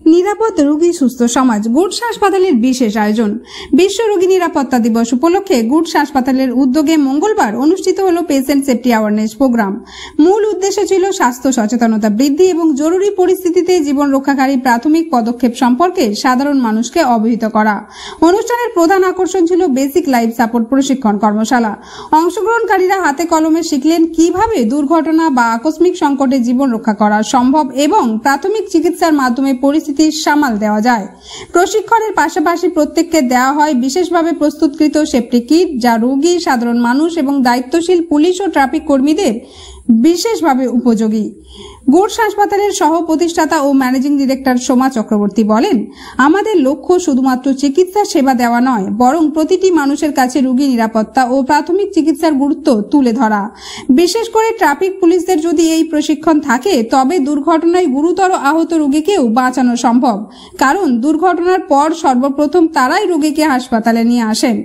নিরাপদ রোগী সুস্থ সমাজ গুডস হাসপাতালের বিশেষ আয়োজন। বিশ্ব রোগী নিরাপত্তা দিবস উপলক্ষে গুডস হাসপাতালের উদ্যোগে মঙ্গলবার অনুষ্ঠিত হল পেশেন্ট সেফটি অ্যাওয়ারনেস প্রোগ্রাম। মূল উদ্দেশ্য ছিল স্বাস্থ্য সচেতনতা বৃদ্ধি এবং জরুরি পরিস্থিতিতে জীবন রক্ষাকারী প্রাথমিক পদক্ষেপ সম্পর্কে সাধারণ মানুষকে অবহিত করা। অনুষ্ঠানের প্রধান আকর্ষণ ছিল বেসিক লাইফ সাপোর্ট প্রশিক্ষণ কর্মশালা। অংশগ্রহণকারীরা হাতে কলমে শিখলেন কিভাবে দুর্ঘটনা বা আকস্মিক সংকটে জীবন রক্ষা করা সম্ভব এবং প্রাথমিক চিকিৎসার মাধ্যমে পরিস্থিতি সামাল দেওয়া যায়। প্রশিক্ষণের পাশাপাশি প্রত্যেককে দেওয়া হয় বিশেষভাবে প্রস্তুতকৃত সেফটি কিট, যা রোগী, সাধারণ মানুষ এবং দায়িত্বশীল পুলিশ ও ট্রাফিক কর্মীদের বিশেষভাবে উপযোগী। গুডস হাসপাতালের সহ প্রতিষ্ঠাতা ও ম্যানেজিং ডিরেক্টর সোমা চক্রবর্তী বলেন, আমাদের লক্ষ্য শুধুমাত্র চিকিৎসা সেবা দেওয়া নয়, বরং প্রতিটি মানুষের কাছে রোগী নিরাপত্তা ও প্রাথমিক চিকিৎসার গুরুত্ব তুলে ধরা। বিশেষ করে ট্রাফিক পুলিশদের যদি এই প্রশিক্ষণ থাকে, তবে দুর্ঘটনায় গুরুতর আহত রোগীকেও বাঁচানো সম্ভব, কারণ দুর্ঘটনার পর সর্বপ্রথম তারাই রোগীকে হাসপাতালে নিয়ে আসেন।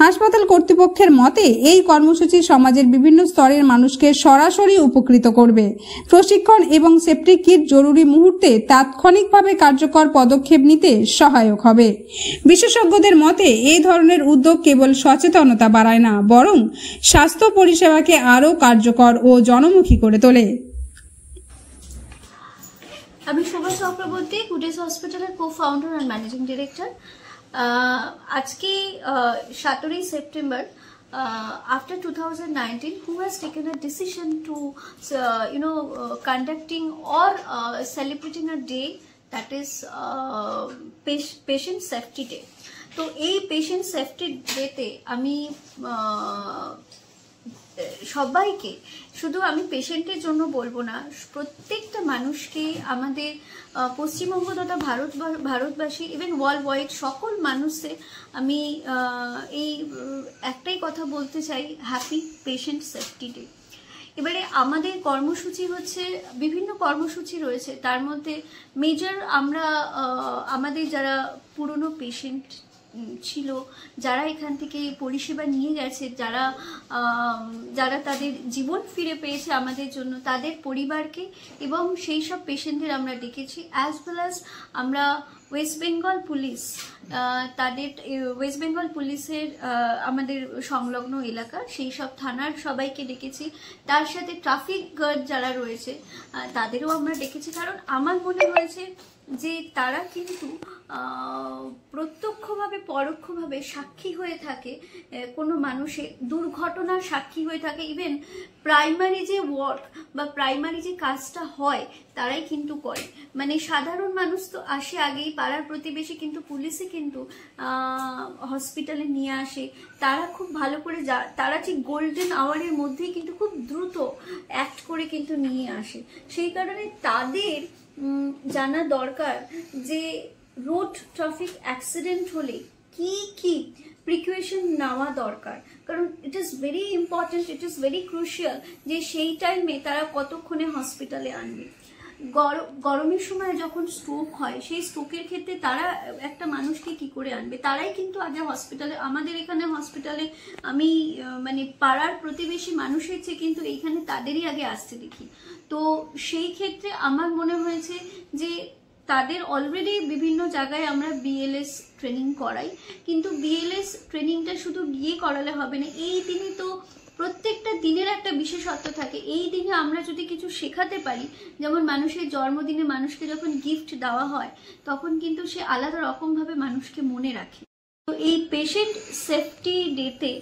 হাসপাতাল কর্তৃপক্ষের মতে এই কর্মসূচি সমাজের বিভিন্ন স্তরের মানুষকে সরাসরি উপকৃত করবে। প্রশিক্ষণ এবং সেফটি কিট জরুরি মুহূর্তে তাৎক্ষণিকভাবে কার্যকর পদক্ষেপ নিতে সহায়ক হবে। বিশেষজ্ঞদের মতে এই ধরনের উদ্যোগ কেবল সচেতনতা বাড়ায় না, বরং স্বাস্থ্য পরিষেবাকে আরও কার্যকর ও জনমুখী করে তোলে। আমি সোমা চক্রবর্তী, গুডস হসপিটালের কো-ফাউন্ডার আর ম্যানেজিং ডিরেক্টর। আজকে 17 September, after 2019, who has taken a decision to conducting or celebrating a day that is patient safety day. তো এই পেশেন্ট সেফটি ডেতে আমি সবাইকে, শুধু আমি পেশেন্টের জন্য বলবো না, প্রত্যেকটা মানুষকে, আমাদের পশ্চিমবঙ্গ তথা ভারতবাসী ইভেন ওয়ার্ল্ড ওয়াইড সকল মানুষদের আমি এই একটাই কথা বলতে চাই, হ্যাপি পেশেন্ট সেফটি ডে। এবারে আমাদের কর্মসূচি হচ্ছে, বিভিন্ন কর্মসূচি রয়েছে, তার মধ্যে মেজর আমরা আমাদের যারা পুরনো পেশেন্ট ছিল, যারা এখান থেকে পরিষেবা নিয়ে গেছে, যারা তাদের জীবন ফিরে পেয়েছে আমাদের জন্য, তাদের পরিবারকে এবং সেই সব পেশেন্টদের আমরা ডেকেছি। অ্যাজ ওয়েল অ্যাজ আমরা ওয়েস্ট বেঙ্গল পুলিশ, তাদের ওয়েস্ট বেঙ্গল পুলিশের আমাদের সংলগ্ন এলাকা সেই সব থানার সবাইকে ডেকেছি। তার সাথে ট্রাফিক গার্ড যারা রয়েছে তাদেরও আমরা ডেকেছি, কারণ আমার মনে হয়েছে যে তারা কিন্তু প্রত্যক্ষভাবে পরোক্ষভাবে সাক্ষী হয়ে থাকে, কোনো মানুষের দুর্ঘটনার সাক্ষী হয়ে থাকে। ইভেন প্রাইমারি যে ওয়ার্ক বা প্রাইমারি যে কাজটা হয় তারাই কিন্তু করে। মানে সাধারণ মানুষ তো আসে আগেই, পাড়ার প্রতিবেশী, কিন্তু পুলিশে কিন্তু হসপিটালে নিয়ে আসে। তারা খুব ভালো করে তারা ঠিক গোল্ডেন আওয়ারের মধ্যেই কিন্তু খুব দ্রুত অ্যাক্ট করে কিন্তু নিয়ে আসে। সেই কারণে তাদের জানা দরকার যে রোড ট্রাফিক অ্যাক্সিডেন্ট হলে কি কি প্রিকশন নেওয়া দরকার, কারণ it is very important, it is very crucial যে সেই টাইমে তারা কতক্ষণে হসপিটালে আনবে। গরমের সময় যখন স্ট্রোক হয়, সেই স্ট্রোকের ক্ষেত্রে তারা একটা মানুষকে কি করে আনবে, তারাই কিন্তু আগে হসপিটালে, আমাদের এখানে হসপিটালে আমি মানে পাড়ার প্রতিবেশী মানুষের চেয়ে কিন্তু এইখানে তাদেরই আগে আসতে দেখি। তো সেই ক্ষেত্রে আমার মনে হয়েছে যে তাদের অলরেডি বিভিন্ন জায়গায় আমরা বিএলএস ট্রেনিং করাই, কিন্তু বিএলএস ট্রেনিংটা শুধু গিয়ে করালে হবে না। এই দিনে তো প্রত্যেকটা দিনের একটা বিশেষত্ব থাকে। এই দিনে আমরা যদি কিছু শেখাতে পারি, যেমন মানুষের জন্মদিনে মানুষকে যখন গিফট দেওয়া হয় তখন কিন্তু সে আলাদা রকমভাবে মানুষকে মনে রাখে। তো এই পেশেন্ট সেফটি ডেতে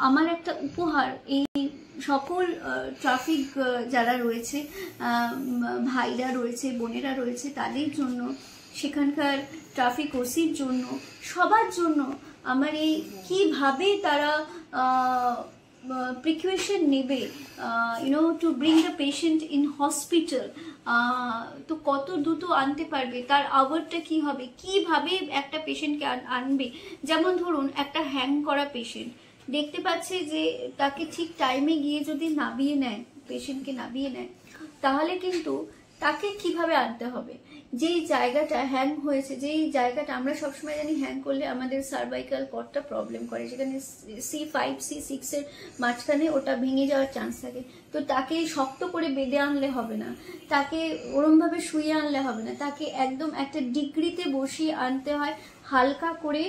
আমার একটা উপহার এই সকল ট্রাফিক যারা রয়েছে, ভাইরা রয়েছে, বোনেরা রয়েছে, তাদের জন্য, সেখানকার ট্রাফিক ওসির জন্য, সবার জন্য আমার এই কিভাবে তারা প্রিকশন নেবে to bring the patient in hospital, তো কত দ্রুত আনতে পারবে, তার আওয়ারটা কি হবে, কিভাবে একটা পেশেন্টকে আনবে। যেমন ধরুন একটা হ্যাং করা পেশেন্ট দেখতে পাচ্ছে যে তাকে ঠিক টাইমে গিয়ে যদি নামিয়ে নেয়, পেশেন্টকে নামিয়ে নেয়, তাহলে কিন্তু তাকে কিভাবে আনতে হবে, যেই জায়গাটা হ্যাং হয়েছে, যেই জায়গাটা আমরা সবসময় জানি হ্যাং করলে আমাদের সার্ভাইকাল কর্ডটা প্রবলেম করে, যেখানে C5 C6 এর মাঝখানে ওটা ভেঙে যাওয়ার চান্স থাকে। তো তাকে শক্ত করে বেঁধে আনলে হবে না, তাকে ওরমভাবে শুয়ে আনলে হবে না, তাকে একদম একটা ডিগ্রিতে বসিয়ে আনতে হয়, হালকা করে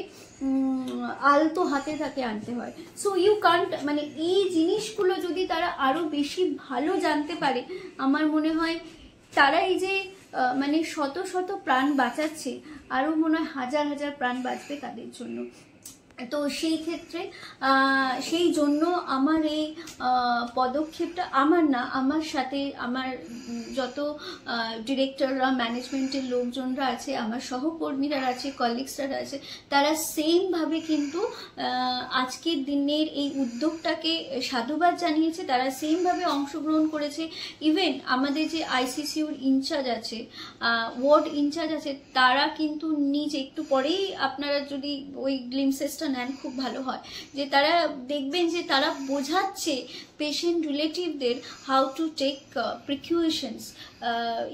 আলতো হাতে তাকে আনতে হয়। সো ইউ কান্ট, মানে এই জিনিসগুলো যদি তারা আরো বেশি ভালো জানতে পারে, আমার মনে হয় তারা এই যে মানে শত শত প্রাণ বাঁচাচ্ছে, আরো মনে হয় হাজার হাজার প্রাণ বাঁচবে তাদের জন্য। তো সেই ক্ষেত্রে সেই জন্য আমার এই পদক্ষেপটা, আমার না, আমার সাথে আমার যত ডিরেক্টররা, ম্যানেজমেন্টের লোকজনরা আছে, আমার সহকর্মীরা আছে, কলিগসরা আছে, তারা সেমভাবে কিন্তু আজকের দিনের এই উদ্যোগটাকে সাধুবাদ জানিয়েছে, তারা সেমভাবে অংশগ্রহণ করেছে। ইভেন আমাদের যে ICCUর ইনচার্জ আছে, ওয়ার্ড ইনচার্জ আছে, তারা কিন্তু নিজে, একটু পরেই আপনারা যদি ওই গ্লিমসেসটা নেন খুব ভালো হয়, যে তারা দেখবেন যে তারা বোঝাচ্ছে পেশেন্ট রিলেটিভদের how to take precautions,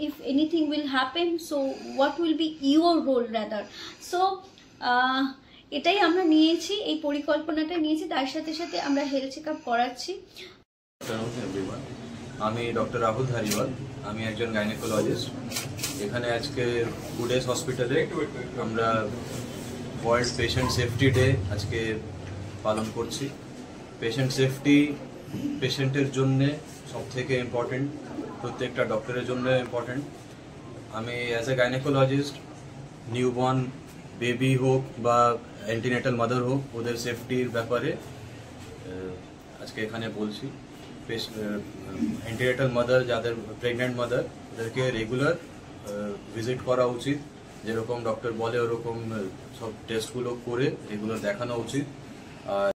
if anything will happen, so what will be your role rather. So এটাই আমরা নিয়েছি, এই পরিকল্পনাটা নিয়েছি, তার সাথে সাথে আমরা হেলথ চেক আপ করাচ্ছি। আমি ডক্টর রাহুল ধারিওয়াল, আমি একজন গাইনোকোলজিস্ট। এখানে আজকে গুডেস হসপিটালে আমরা ওয়ার্ল্ড পেশেন্ট সেফটি ডে আজকে পালন করছি। পেশেন্ট সেফটি পেশেন্টের জন্য সব থেকে ইম্পর্টেন্ট, প্রত্যেকটা ডক্টরের জন্য ইম্পর্টেন্ট। আমি as a gynaecologist newborn baby হোক বা অ্যান্টিনেটাল মাদার হোক, ওদের সেফটির ব্যাপারে আজকে এখানে বলছি। অ্যান্টিনেটাল মাদার, যাদের প্রেগনেন্ট মাদার, ওদেরকে রেগুলার ভিজিট করা উচিত, যেরকম ডক্টর বলে ওরকম সব টেস্টগুলো করে রেগুলার দেখানো উচিত। আর